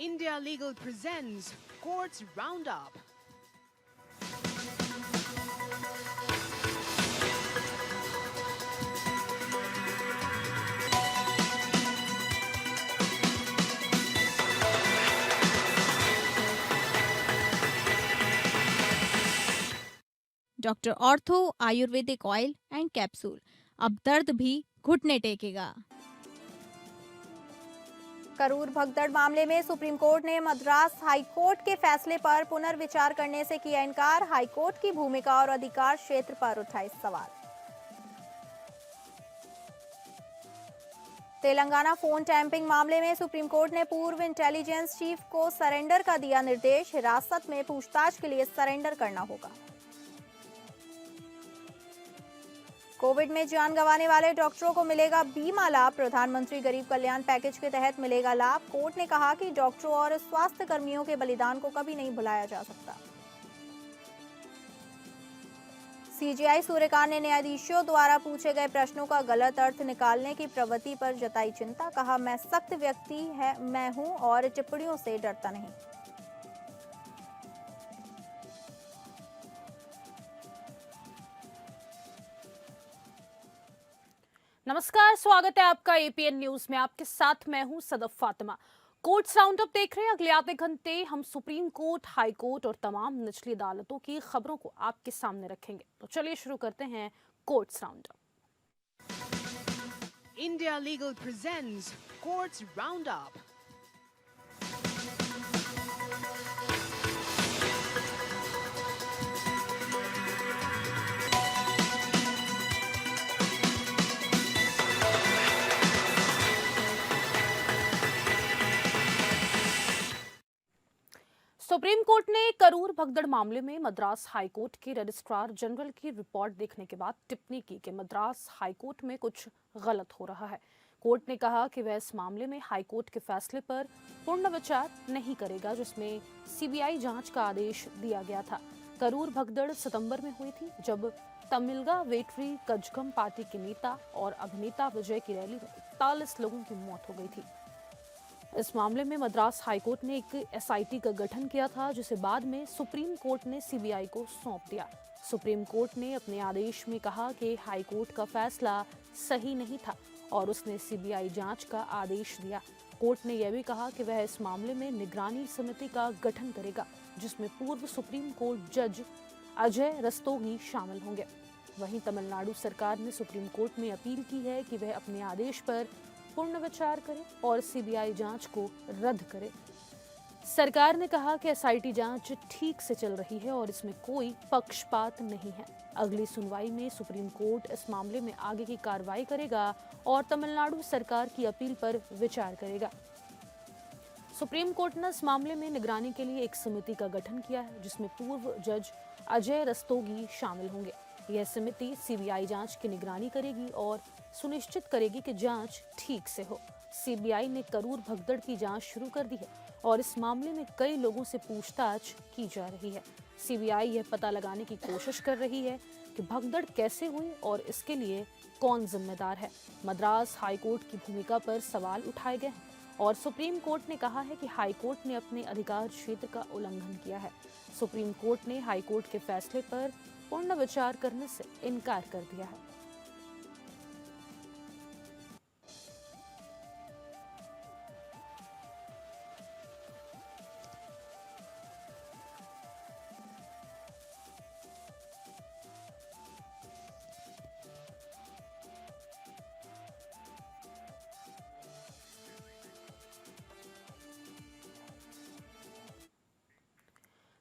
India Legal presents Courts Roundup. Doctor ortho Ayurvedic oil and capsule, अब दर्द भी घुटने टेकेगा। करूर भगदड़ मामले में सुप्रीम कोर्ट ने मद्रास हाई कोर्ट के फैसले पर पुनर्विचार करने से किया इनकार। हाई कोर्ट की भूमिका और अधिकार क्षेत्र पर उठाए सवाल। तेलंगाना फोन टैंपिंग मामले में सुप्रीम कोर्ट ने पूर्व इंटेलिजेंस चीफ को सरेंडर का दिया निर्देश। हिरासत में पूछताछ के लिए सरेंडर करना होगा। कोविड में जान गंवाने वाले डॉक्टरों को मिलेगा बीमा लाभ। प्रधानमंत्री गरीब कल्याण पैकेज के तहत मिलेगा लाभ। कोर्ट ने कहा कि डॉक्टरों और स्वास्थ्य कर्मियों के बलिदान को कभी नहीं भुलाया जा सकता। सीजेआई सूर्यकांत ने न्यायाधीशों द्वारा पूछे गए प्रश्नों का गलत अर्थ निकालने की प्रवृत्ति पर जताई चिंता। कहा, मैं सख्त व्यक्ति मैं हूं और टिप्पणियों से डरता नहीं। नमस्कार, स्वागत है आपका एपीएन न्यूज में। आपके साथ मैं हूं सदफ फातिमा। कोर्ट्स राउंडअप देख रहे हैं। अगले आधे घंटे हम सुप्रीम कोर्ट, हाई कोर्ट और तमाम निचली अदालतों की खबरों को आपके सामने रखेंगे। तो चलिए शुरू करते हैं courts roundup. India Legal presents Courts Roundup. Supreme court ने करूर भगदड़ मामले में मद्रास हाई कोर्ट के रजिस्ट्रार जनरल की रिपोर्ट देखने के बाद टिप्पणी की कि मद्रास हाई कोर्ट में कुछ गलत हो रहा है। कोर्ट ने कहा कि वह इस मामले में हाई कोर्ट के फैसले पर पूर्ण विचार नहीं करेगा, जिसमें सीबीआई जांच का आदेश दिया गया था। करूर भगदड़ सितंबर में हुई थी, जब तमिलगा वेटरी कजगम पार्टी के नेता और अभिनेता विजय की रैली में 41 लोगों की मौत हो गई थी। इस मामले में मद्रास हाईकोर्ट ने एक एसआईटी का गठन किया था, जिसे बाद में सुप्रीम कोर्ट ने सीबीआई को सौंप दिया। सुप्रीम कोर्ट ने अपने आदेश में कहा कि हाई कोर्ट का फैसला सही नहीं था और उसने सीबीआई जांच का आदेश दिया। कोर्ट ने यह भी कहा कि वह इस मामले में निगरानी समिति का गठन करेगा, जिसमें पूर्व सुप्रीम कोर्ट जज अजय रस्तोगी शामिल होंगे। वहीं तमिलनाडु सरकार ने सुप्रीम कोर्ट में अपील की है कि वह अपने आदेश पर पूर्ण विचार करे और सीबीआई जांच को रद्द करे। सरकार ने कहा कि एसआईटी जांच ठीक से चल रही है और इसमें कोई पक्षपात नहीं है। अगली सुनवाई में सुप्रीम कोर्ट इस मामले में आगे की कार्रवाई करेगा और तमिलनाडु सरकार की अपील पर विचार करेगा। सुप्रीम कोर्ट ने इस मामले में निगरानी के लिए एक समिति का गठन किया है, जिसमें पूर्व जज अजय रस्तोगी शामिल होंगे। यह समिति सीबीआई जांच की निगरानी करेगी और सुनिश्चित करेगी कि जांच ठीक से हो। सीबीआई ने करूर भगदड़ की जांच शुरू कर दी है और इस मामले में कई लोगों से पूछताछ की जा रही है। सीबीआई यह पता लगाने की कोशिश कर रही है कि भगदड़ कैसे हुई और इसके लिए कौन जिम्मेदार है। मद्रास हाईकोर्ट की भूमिका पर सवाल उठाए गए हैं और सुप्रीम कोर्ट ने कहा है कि हाई कोर्ट ने अपने अधिकार क्षेत्र का उल्लंघन किया है। सुप्रीम कोर्ट ने हाई कोर्ट के फैसले पर पूर्ण विचार करने से इनकार कर दिया है।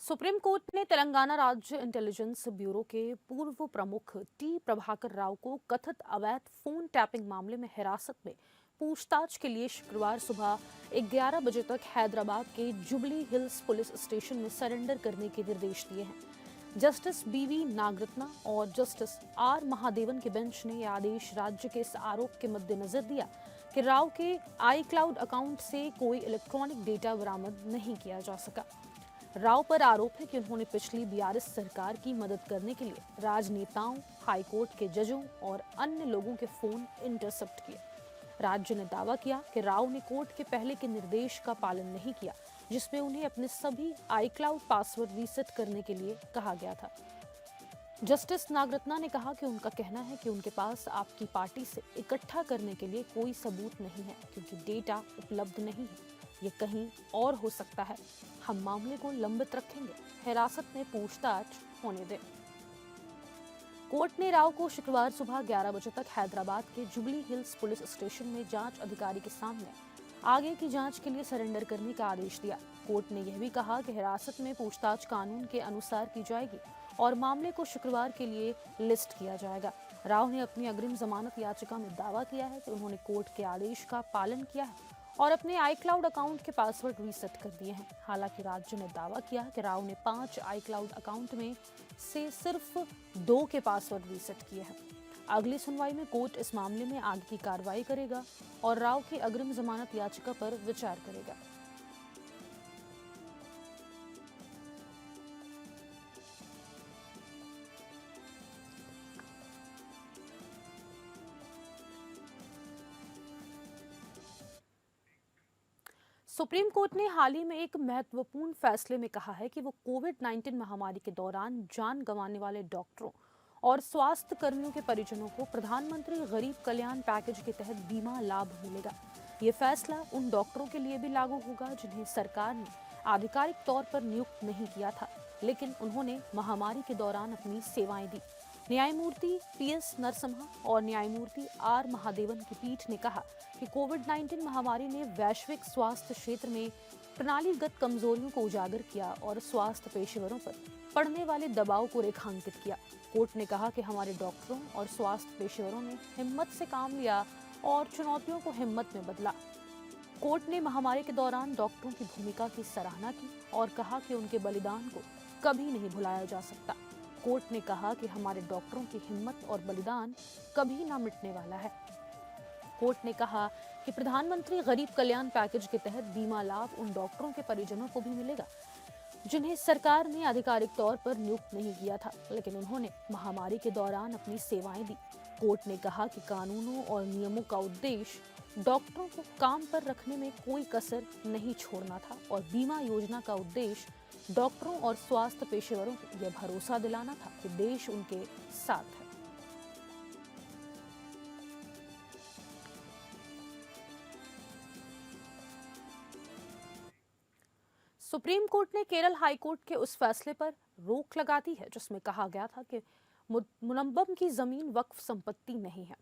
सुप्रीम कोर्ट ने तेलंगाना राज्य इंटेलिजेंस ब्यूरो के पूर्व प्रमुख टी प्रभाकर राव को कथित अवैध फोन टैपिंग मामले में हिरासत में पूछताछ के लिए शुक्रवार सुबह 11 बजे तक हैदराबाद के जुबली हिल्स पुलिस स्टेशन में सरेंडर करने के निर्देश दिए हैं। जस्टिस बीवी नागरत्ना और जस्टिस आर महादेवन के बेंच ने यह आदेश राज्य के इस आरोप के मद्देनजर दिया कि राव के iCloud अकाउंट से कोई इलेक्ट्रॉनिक डेटा बरामद नहीं किया जा सका। राव पर आरोप है कि उन्होंने पिछली बीआरएस सरकार की मदद करने के लिए राजनेताओं, हाईकोर्ट के जजों और अन्य लोगों के फोन इंटरसेप्ट किए। राज्य ने दावा किया कि राव ने कोर्ट के पहले के निर्देश का पालन नहीं किया, जिसमें उन्हें अपने सभी iCloud पासवर्ड रीसेट करने के लिए कहा गया था। जस्टिस नागरत्ना ने कहा कि उनका कहना है कि उनके पास आपकी पार्टी से इकट्ठा करने के लिए कोई सबूत नहीं है, क्योंकि डेटा उपलब्ध नहीं है। ये कहीं और हो सकता है। हम मामले को लंबित रखेंगे, हिरासत में पूछताछ होने दें। कोर्ट ने राव को शुक्रवार सुबह 11 बजे तक हैदराबाद के जुबली हिल्स पुलिस स्टेशन में जांच अधिकारी के सामने आगे की जांच के लिए सरेंडर करने का आदेश दिया। कोर्ट ने यह भी कहा कि हिरासत में पूछताछ कानून के अनुसार की जाएगी और मामले को शुक्रवार के लिए लिस्ट किया जाएगा। राव ने अपनी अग्रिम जमानत याचिका में दावा किया है कि उन्होंने कोर्ट के आदेश का पालन किया है और अपने iCloud अकाउंट के पासवर्ड रीसेट कर दिए हैं। हालांकि राज्य ने दावा किया कि राव ने 5 iCloud अकाउंट में से सिर्फ 2 के पासवर्ड रीसेट किए हैं। अगली सुनवाई में कोर्ट इस मामले में आगे की कार्रवाई करेगा और राव की अग्रिम जमानत याचिका पर विचार करेगा। सुप्रीम कोर्ट ने हाल ही में एक महत्वपूर्ण फैसले में कहा है कि वो कोविड-19 महामारी के दौरान जान गंवाने वाले डॉक्टरों और स्वास्थ्य कर्मियों के परिजनों को प्रधानमंत्री गरीब कल्याण पैकेज के तहत बीमा लाभ मिलेगा। ये फैसला उन डॉक्टरों के लिए भी लागू होगा जिन्हें सरकार ने आधिकारिक तौर पर नियुक्त नहीं किया था, लेकिन उन्होंने महामारी के दौरान अपनी सेवाएं दी। न्यायमूर्ति PS नरसिम्हा और न्यायमूर्ति R महादेवन की पीठ ने कहा कि कोविड-19 महामारी ने वैश्विक स्वास्थ्य क्षेत्र में प्रणालीगत कमजोरियों को उजागर किया और स्वास्थ्य पेशेवरों पर पड़ने वाले दबाव को रेखांकित किया। कोर्ट ने कहा कि हमारे डॉक्टरों और स्वास्थ्य पेशेवरों ने हिम्मत से काम लिया और चुनौतियों को हिम्मत में बदला। कोर्ट ने महामारी के दौरान डॉक्टरों की भूमिका की सराहना की और कहा कि उनके बलिदान को कभी नहीं भुलाया जा सकता। कोर्ट ने कहा कि हमारे डॉक्टरों की हिम्मत और बलिदान कभी ना मिटने वाला है। कोर्ट ने कहा कि प्रधानमंत्री गरीब कल्याण पैकेज के तहत बीमा लाभ उन डॉक्टरों के परिजनों को भी मिलेगा जिन्हें सरकार ने आधिकारिक तौर पर नियुक्त नहीं किया था, लेकिन उन्होंने महामारी के दौरान अपनी सेवाएं दी। कोर्ट ने कहा कि कानूनों और नियमों का उद्देश्य डॉक्टरों को काम पर रखने में कोई कसर नहीं छोड़ना था और बीमा योजना का उद्देश्य डॉक्टरों और स्वास्थ्य पेशेवरों को यह भरोसा दिलाना था कि देश उनके साथ है। सुप्रीम कोर्ट ने केरल हाई कोर्ट के उस फैसले पर रोक लगा दी है जिसमें कहा गया था कि मुनम्बम की जमीन वक्फ संपत्ति नहीं है।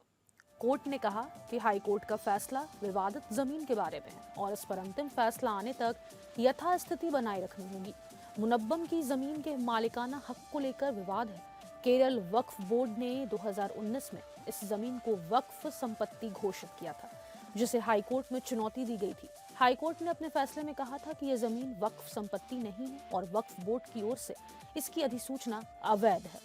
कोर्ट ने कहा कि हाई कोर्ट का फैसला विवादित जमीन के बारे में है और इस पर अंतिम फैसला आने तक यथास्थिति बनाए रखनी होगी। मुनब्बम की जमीन के मालिकाना हक को लेकर विवाद है। केरल वक्फ बोर्ड ने 2019 में इस जमीन को वक्फ संपत्ति घोषित किया था, जिसे हाई कोर्ट में चुनौती दी गई थी। हाई कोर्ट ने अपने फैसले में कहा था कि यह जमीन वक्फ संपत्ति नहीं है और वक्फ बोर्ड की ओर से इसकी अधिसूचना अवैध है।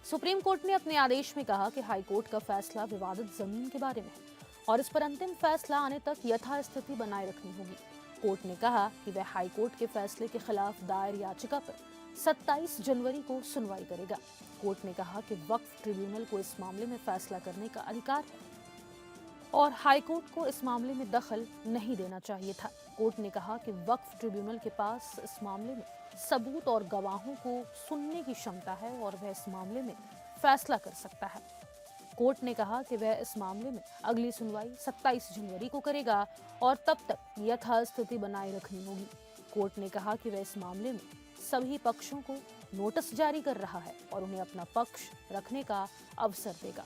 सुप्रीम कोर्ट ने अपने आदेश में कहा कि हाई कोर्ट का फैसला विवादित जमीन के बारे में है और इस पर अंतिम फैसला आने तक यथास्थिति बनाए रखनी होगी। कोर्ट ने कहा कि वह हाई कोर्ट के फैसले के खिलाफ दायर याचिका पर 27 जनवरी को सुनवाई करेगा। कोर्ट ने कहा कि वक्फ ट्रिब्यूनल को इस मामले में फैसला करने का अधिकार है और हाई कोर्ट को इस मामले में दखल नहीं देना चाहिए था। कोर्ट ने कहा कि वक्फ ट्रिब्यूनल के पास इस मामले में सबूत और गवाहों को सुनने की क्षमता है और वह इस मामले में फैसला कर सकता है। कोर्ट ने कहा कि वह इस मामले में अगली सुनवाई 27 जनवरी को करेगा और तब तक यथास्थिति बनाए रखनी होगी। कोर्ट ने कहा कि वह इस मामले में सभी पक्षों को नोटिस जारी कर रहा है और उन्हें अपना पक्ष रखने का अवसर देगा।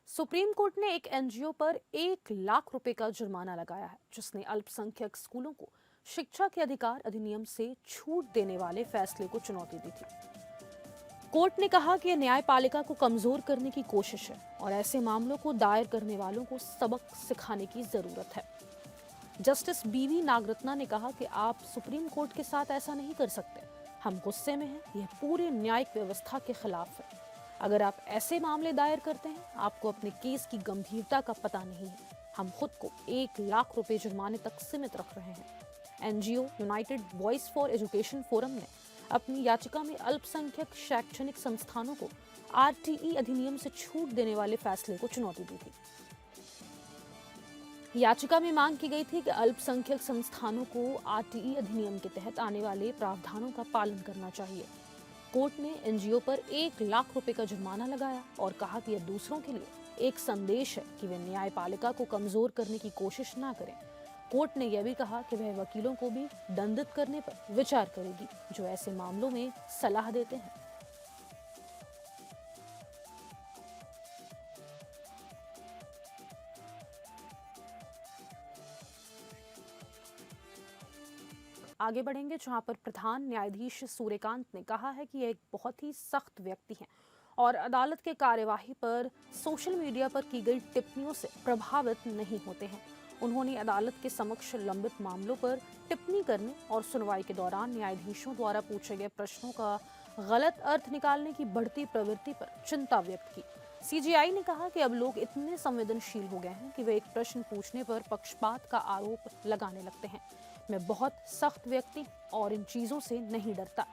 सुप्रीम कोर्ट ने एक एनजीओ पर 1 लाख रुपए का जुर्माना लगाया है, जिसने अल्पसंख्यक स्कूलों को शिक्षा के अधिकार अधिनियम से छूट देने वाले फैसले को चुनौती दी थी। कोर्ट ने कहा कि यह न्यायपालिका को कमजोर करने की कोशिश है और ऐसे मामलों को दायर करने वालों को सबक सिखाने की जरूरत है। जस्टिस BV नागरत्ना ने कहा कि आप सुप्रीम कोर्ट के साथ ऐसा नहीं कर सकते। हम गुस्से में हैं, यह पूरे न्यायिक व्यवस्था के खिलाफ है। अगर आप ऐसे मामले दायर करते हैं, आपको अपने केस की गंभीरता का पता नहीं है। हम खुद को 1 लाख रुपए जुर्माने तक सीमित रख रहे हैं। NGO United voice for education forum ने अपनी याचिका में अल्पसंख्यक शैक्षणिक संस्थानों को आरटीई अधिनियम से छूट देने वाले फैसले को चुनौती दी थी। याचिका में मांग की गई थी कि अल्पसंख्यक संस्थानों को आरटीई अधिनियम के तहत आने वाले प्रावधानों का पालन करना चाहिए। कोर्ट ने एनजीओ पर 1 लाख रुपए का जुर्माना लगाया और कहा कि यह दूसरों के लिए एक संदेश है कि वे न्यायपालिका को कमजोर करने की कोशिश ना करें। कोर्ट ने यह भी कहा कि वह वकीलों को भी दंडित करने पर विचार करेगी जो ऐसे मामलों में सलाह देते हैं। आगे बढ़ेंगे जहां पर प्रधान न्यायाधीश सूर्यकांत ने कहा है कि यह एक बहुत ही सख्त व्यक्ति हैं और अदालत के कार्यवाही पर सोशल मीडिया पर की गई टिप्पणियों से प्रभावित नहीं होते हैं। उन्होंने अदालत के समक्ष लंबित मामलों पर टिप्पणी करने और सुनवाई के दौरान न्यायाधीशों द्वारा पूछे गए प्रश्नों का गलत अर्थ निकालने की बढ़ती प्रवृत्ति पर चिंता व्यक्त की। सीजेआई ने कहा कि अब लोग इतने संवेदनशील हो गए हैं कि वे एक प्रश्न पूछने पर पक्षपात का आरोप लगाने लगते हैं। मैं बहुत सख्त व्यक्ति और इन चीजों से नहीं डरता।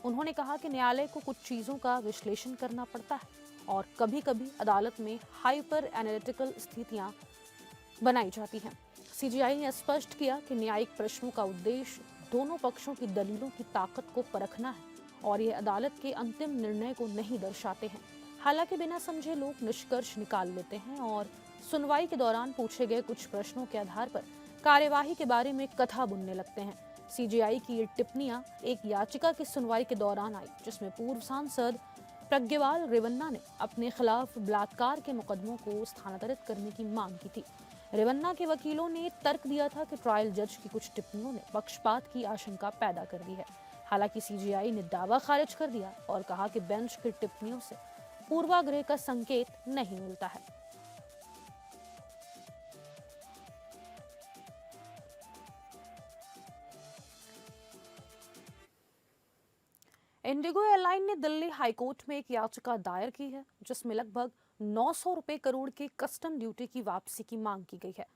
उन्होंने कहा कि न्यायालय को कुछ चीजों का विश्लेषण करना पड़ता है और कभी-कभी अदालत में हाइपर एनालिटिकल स्थितियां बनाई जाती हैं। सीजेआई ने स्पष्ट किया कि न्यायिक प्रश्नों का उद्देश्य दोनों पक्षों की दलीलों की ताकत को परखना है और ये अदालत के अंतिम निर्णय को नहीं दर्शाते हैं। हालांकि बिना समझे लोग निष्कर्ष निकाल लेते हैं और सुनवाई के दौरान पूछे गए कुछ प्रश्नों के आधार पर कार्यवाही के बारे में कथा बुनने लगते हैं। सीजेआई की ये टिप्पणियां एक याचिका की सुनवाई के दौरान आई जिसमें पूर्व सांसद प्रज्ञवाल रेवन्ना ने अपने खिलाफ बलात्कार के मुकदमों को स्थानांतरित करने की मांग की थी। रेवन्ना के वकीलों ने तर्क दिया था कि ट्रायल जज की कुछ टिप्पणियों ने पक्षपात की आशंका पैदा कर दी है। हालांकि सीजेआई ने दावा खारिज कर दिया और कहा कि बेंच की टिप्पणियों से पूर्वाग्रह का संकेत नहीं मिलता है। इंडिगो एयरलाइन ने दिल्ली हाईकोर्ट में एक याचिका दायर की है जिसमें लगभग 900 रुपए करोड़ के कस्टम ड्यूटी की वापसी की मांग की गई है।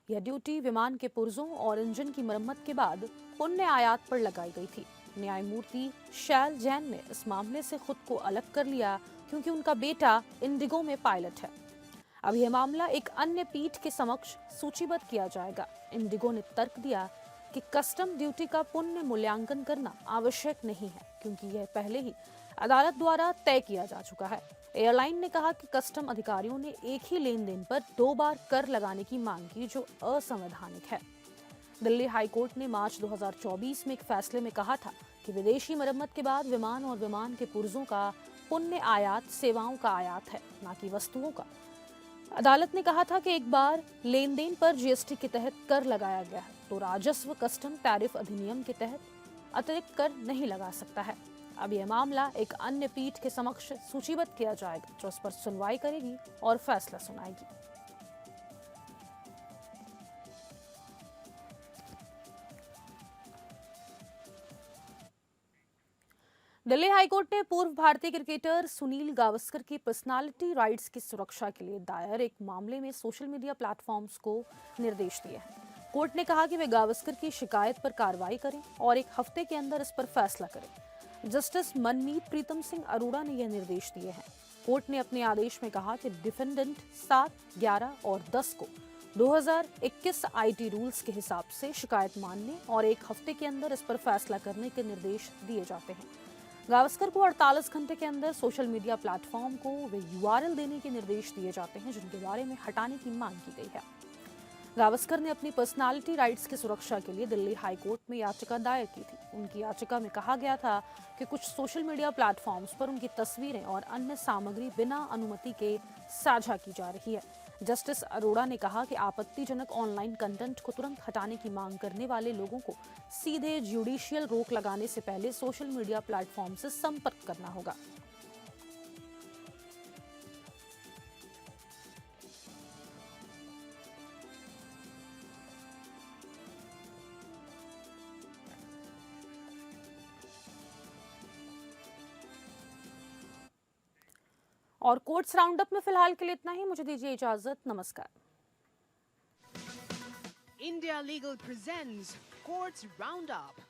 यह ड्यूटी विमान के पुर्जों और इंजन की मरम्मत के बाद पुण्य आयात पर लगाई गई थी। न्यायमूर्ति शैल जैन ने इस मामले से खुद को अलग कर लिया क्योंकि उनका बेटा इंडिगो में पायलट है। अब यह मामला एक अन्य पीठ के समक्ष सूचीबद्ध किया जाएगा। इंडिगो ने तर्क दिया कि कस्टम ड्यूटी का पुण्य मूल्यांकन करना आवश्यक नहीं है क्योंकि यह पहले ही अदालत द्वारा तय किया जा चुका है। एयरलाइन ने कहा कि कस्टम अधिकारियों ने एक ही लेन देन पर 2 बार कर लगाने की मांग की जो असंवैधानिक है। दिल्ली हाईकोर्ट ने मार्च 2024 में एक फैसले में कहा था कि विदेशी मरम्मत के बाद विमान और विमान के पुर्जों का पुण्य आयात सेवाओं का आयात है, न कि वस्तुओं का। अदालत ने कहा था कि एक बार लेन देन पर जीएसटी के तहत कर लगाया गया है तो राजस्व कस्टम टैरिफ अधिनियम के तहत अतिरिक्त कर नहीं लगा सकता है। अब यह मामला एक अन्य पीठ के समक्ष सूचीबद्ध किया जाएगा जो इस पर सुनवाई करेगी और फैसला सुनाएगी। दिल्ली हाईकोर्ट ने पूर्व भारतीय क्रिकेटर सुनील गावस्कर की पर्सनालिटी राइट्स की सुरक्षा के लिए दायर एक मामले में सोशल मीडिया प्लेटफॉर्म्स को निर्देश दिए हैं। कोर्ट ने कहा कि वे गावस्कर की शिकायत पर कार्रवाई करें और 1 हफ्ते के अंदर इस पर फैसला करें। जस्टिस मनमीत प्रीतम सिंह अरोड़ा ने यह निर्देश दिए हैं। कोर्ट ने अपने आदेश में कहा कि डिफेंडेंट 7, 11 और 10 को 2021 आईटी रूल्स के हिसाब से शिकायत मानने और 1 हफ्ते के अंदर इस पर फैसला करने के निर्देश दिए जाते हैं। गावस्कर को 48 घंटे के अंदर सोशल मीडिया प्लेटफॉर्म को वे यूआरएल देने के निर्देश दिए जाते हैं जिनके बारे में हटाने की मांग की गई है। गावस्कर ने अपनी पर्सनालिटी राइट्स की सुरक्षा के लिए दिल्ली हाईकोर्ट में याचिका दायर की थी। उनकी याचिका में कहा गया था कि कुछ सोशल मीडिया प्लेटफॉर्म्स पर उनकी तस्वीरें और अन्य सामग्री बिना अनुमति के साझा की जा रही है। जस्टिस अरोड़ा ने कहा कि आपत्तिजनक ऑनलाइन कंटेंट को तुरंत हटाने की मांग करने वाले लोगों को सीधे जुडिशियल रोक लगाने से पहले सोशल मीडिया प्लेटफॉर्म से संपर्क करना होगा। और कोर्ट्स राउंडअप में फिलहाल के लिए इतना ही। मुझे दीजिए इजाजत। नमस्कार। India Legal presents Courts Roundup.